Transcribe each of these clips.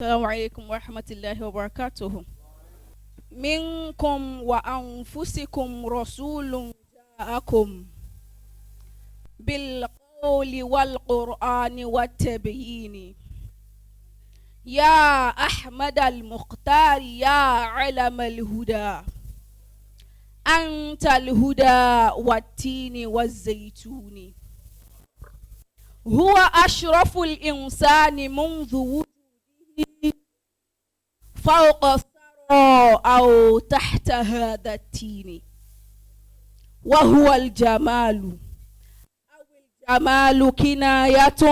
السلام عليكم ورحمة الله وبركاته. منكم وأنفسكم رسول جاءكم بالقول والقرآن والتبيين. يا أحمد المختار يا علم الهدى، أنت الهدى والتين والزيتون. هو أشرف الإنسان منذ وجوده فوق الثرى أو تحت هذا التين. وهو الجمال أو الجمال كناية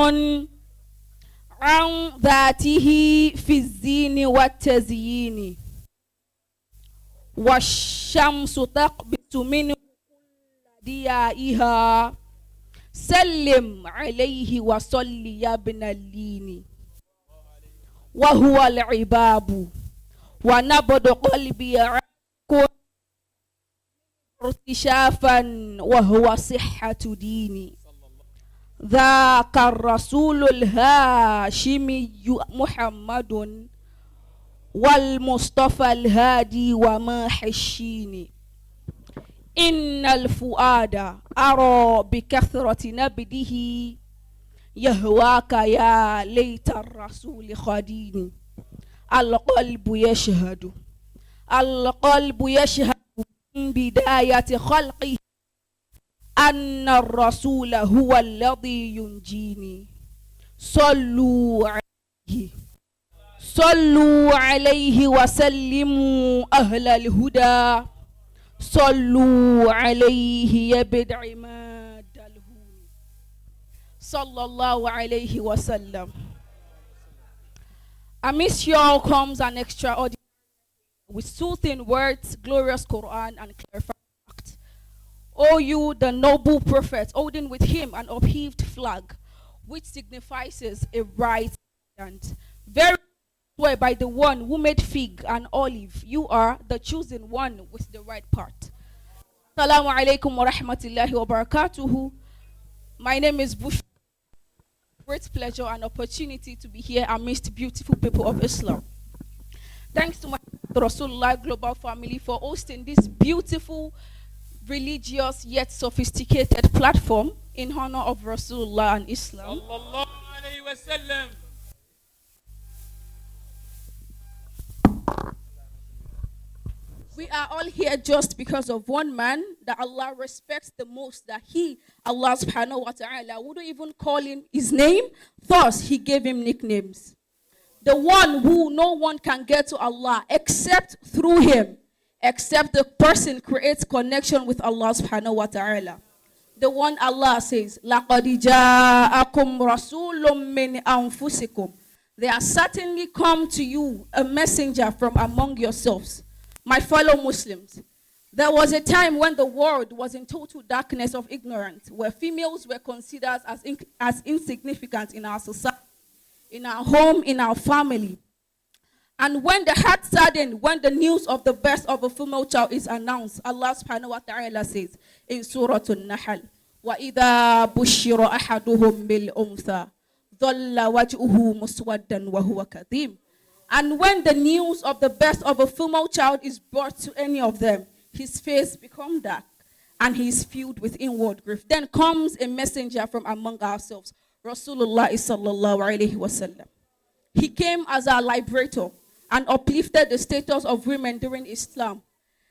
عن ذاته في الزين والتزيين. والشمس تقبس منه كل ضيائها، سلم عليه وصل يا ابن اللين. وهو العباب ونبض قلبي عنكم ارتشافا، وهو صحة ديني. ذاك الرسول الهاشمي محمد والمصطفى الهادي وماح الشين. إن الفؤاد أرى بكثرة نبده يهواك يا ليت الرسول خديني. القلب يشهد من بداية خلقه أن الرسول هو الذي ينجيني. صلوا عليه وسلموا أهل الهدى. صلوا عليه يا بدع ماد الهون. صلى الله عليه وسلم. Amidst you all comes an extraordinary with soothing words, glorious Quran, and clarifying facts. O you, the noble prophet, holding with him an upheaved flag, which signifies a right hand. Very swear by the one who made fig and olive, you are the chosen one with the right part. Assalamu alaikum wa rahmatullahi wa barakatuhu. My name is Bushuroh. Great pleasure and opportunity to be here amidst beautiful people of Islam. Thanks to my Rosulullah Global family for hosting this beautiful, religious yet sophisticated platform in honor of Rasulullah and Islam. Sallallahu alayhi wa sallam. We are all here just because of one man that Allah respects the most, that he, Allah subhanahu wa ta'ala, wouldn't even call him his name, thus he gave him nicknames. The one who no one can get to Allah except through him, except the person creates connection with Allah subhanahu wa ta'ala. The one Allah says, لَقَدْ جَاءَكُمْ رَسُولٌ مِّنْ أَنفُسِكُمْ. There has certainly come to you a messenger from among yourselves. My fellow Muslims, there was a time when the world was in total darkness of ignorance, where females were considered as insignificant in our society, in our home, in our family. And when the heart saddened, when the news of the birth of a female child is announced, Allah subhanahu wa ta'ala says in Surah An-Nahl, وَإِذَا بُشِّرَ أَحَدُهُمْ بِالْأُنثَى ظَلَّ وَجْهُهُ مُسْوَدًّا وَهُوَ كَظِيمٌ. And when the news of the birth of a female child is brought to any of them, his face becomes dark and he is filled with inward grief. Then comes a messenger from among ourselves, Rasulullah sallallahu alayhi wasallam. He came as our liberator and uplifted the status of women during Islam.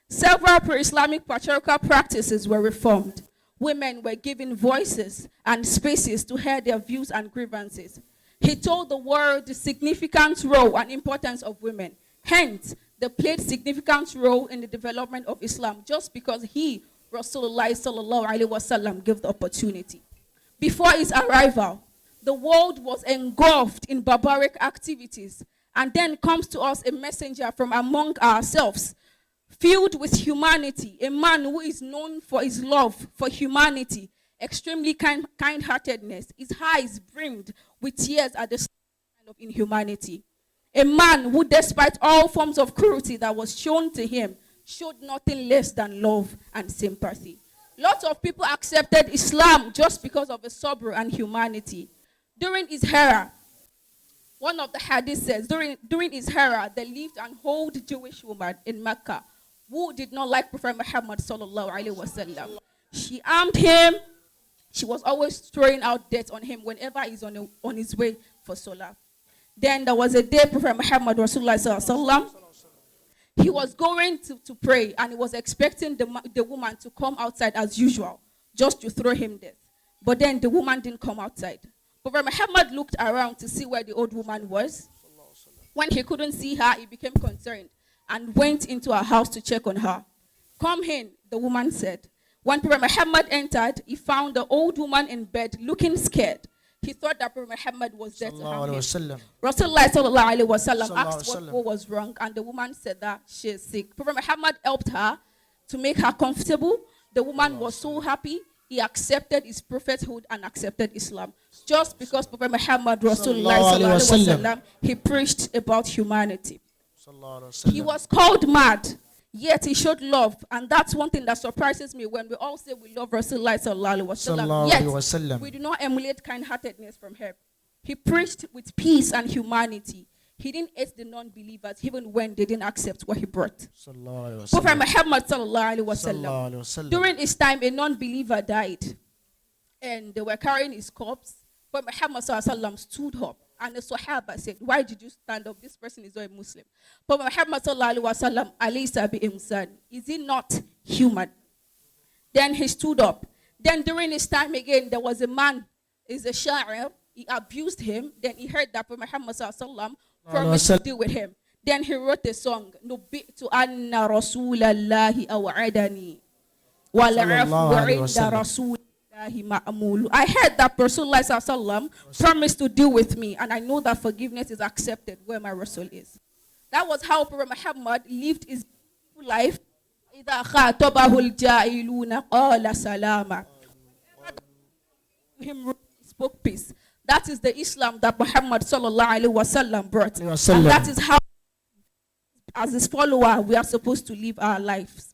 Several pre-Islamic patriarchal practices were reformed. Women were given voices and spaces to hear their views and grievances. He told the world the significant role and importance of women. Hence, they played significant role in the development of Islam just because he, Rasulullah sallallahu alaihi wasallam, gave the opportunity. Before his arrival, the world was engulfed in barbaric activities, and then comes to us a messenger from among ourselves, filled with humanity, a man who is known for his love for humanity, extremely kind-heartedness. His eyes brimmed with tears at the sign of inhumanity. A man who, despite all forms of cruelty that was shown to him, showed nothing less than love and sympathy. Lots of people accepted Islam just because of the sabr and humanity. During his era, One of the hadith says, during his era, there lived an old Jewish woman in Mecca who did not like Prophet Muhammad sallallahu alaihi wasallam. She armed him. She was always throwing out dirt on him whenever he's on his way for Salah. Then there was a day Prophet Muhammad Rasulullah sallallahu alaihi wasallam, he was going to pray, and he was expecting the woman to come outside as usual, just to throw him death. But then the woman didn't come outside. Prophet Muhammad looked around to see where the old woman was. When he couldn't see her, he became concerned and went into her house to check on her. Come in, the woman said. When Prophet Muhammad entered, he found the old woman in bed looking scared. He thought that Prophet Muhammad was there to harm him. Rasulullah sallallahu alaihi wasallam asked what was wrong, and the woman said that she is sick. Prophet Muhammad helped her to make her comfortable. The woman was so happy. He accepted his prophethood and accepted Islam. Just because Prophet Muhammad Rasulullah sallallahu alaihi wasallam, he preached about humanity. He was called mad, yet he showed love, and that's one thing that surprises me when we all say we love Rasulullah sallallahu alaihi wasallam. Yet we do not emulate kind-heartedness from him. He preached with peace and humanity. He didn't hate the non-believers even when they didn't accept what he brought. Prophet Muhammad sallallahu alaihi wasallam, during his time, a non-believer died, and they were carrying his corpse. But Muhammad sallallahu alaihi wasallam stood up, and the Sahaba said, "Why did you stand up? This person is not a Muslim." But Muhammad sallallahu alaihi wasallam, alaysa bi insan, is he not human? Then he stood up. Then during his time again, there was a man, is a sha'ir. He abused him. Then he heard that Prophet Muhammad sallallahu alaihi wasallam promised to deal with him. Then he wrote a song, Nubi'tu anna Rasulallahi aw'adani wal 'afwu 'inda Rasulillahi ma'mulu. I heard that Rasulullah sallallahu alaihi wasallam promised to deal with me, and I know that forgiveness is accepted where my Rasul is. That was how Prophet Muhammad lived his life. إِذَا خَاطَبَهُ الْجَاهِلُونَ قَالَ سَلَامًا. Him spoke peace. That is the Islam that Muhammad sallallahu alaihi wasallam brought. And that is how, as his follower, we are supposed to live our lives.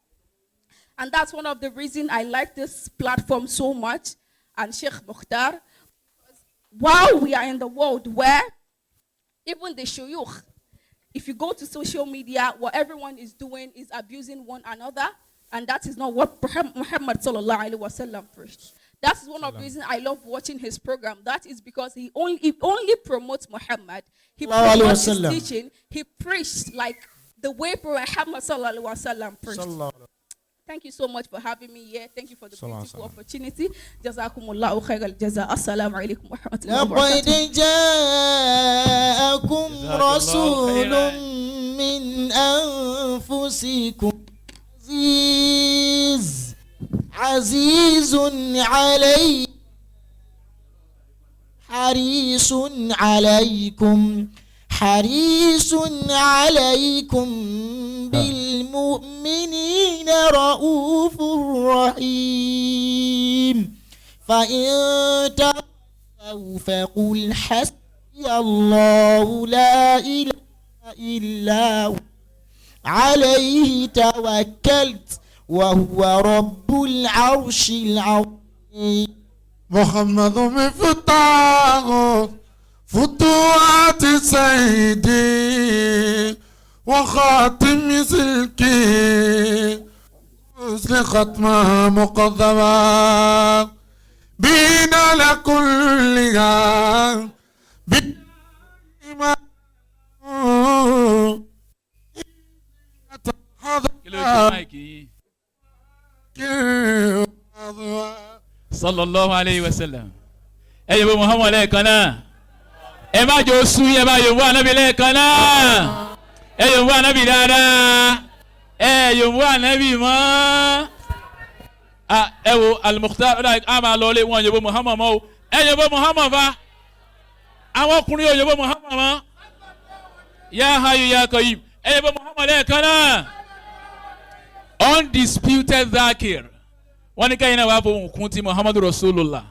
And that's one of the reasons I like this platform so much, and Sheikh Mukhtar. While we are in the world where even the shuyukh, if you go to social media, what everyone is doing is abusing one another, and that is not what Muhammad sallallahu alaihi wasallam preached. That's one of the reasons I love watching his program. That is because he only promotes Muhammad. He promotes his teaching. He preached like the way Muhammad sallallahu alaihi wasallam preached. Thank you so much for having me here. Thank you for the beautiful opportunity. Jazakumullahu khairal jaza. Assalamu alaikum wa rahmatullahi wa barakatuh. جاءكم رسول من أنفسكم عزيز علي حريص عليكم بالمؤمنين رؤوف رحيم فإن تولوا فقل حسبي الله لا إله إلا هو عليه توكلت وهو رب العرش العظيم. محمد مفتاح فتوحات سيدي وخاتم سلكي مثل ختمة مقدمة بين لكلها sallallahu alayhi wa sallam. Ẹ yọ̀ bọ̀ Muhammad lẹ́ẹ̀kan náà. Ẹ má jọ sún yẹn bá yọ̀ bọ̀ Ànábì lẹ́ẹ̀kan náà. Ẹ yọ̀ bọ̀ Ànábì dáadáa. Ẹ yọ̀ bọ̀ Ànábì mọ́. Ẹ wo Al-Mukhtar ọ̀dà a máa lọ lé wọn yọ̀ bọ̀ Muhammad mọ́ o. Ẹ yọ̀ bọ̀ Muhammad fa. Àwọn ọkùnrin yọ̀ bọ̀ Muhammad mọ́. Ya Hayyu Ya Qayyum. Ẹ yọ̀ bọ̀ Muhammad lẹ́ẹ̀kan náà. Undisputed Zakir. Wọ́n ní káyìn náà wàá fọwọ́n kún ti Muhammadu Rasulullah.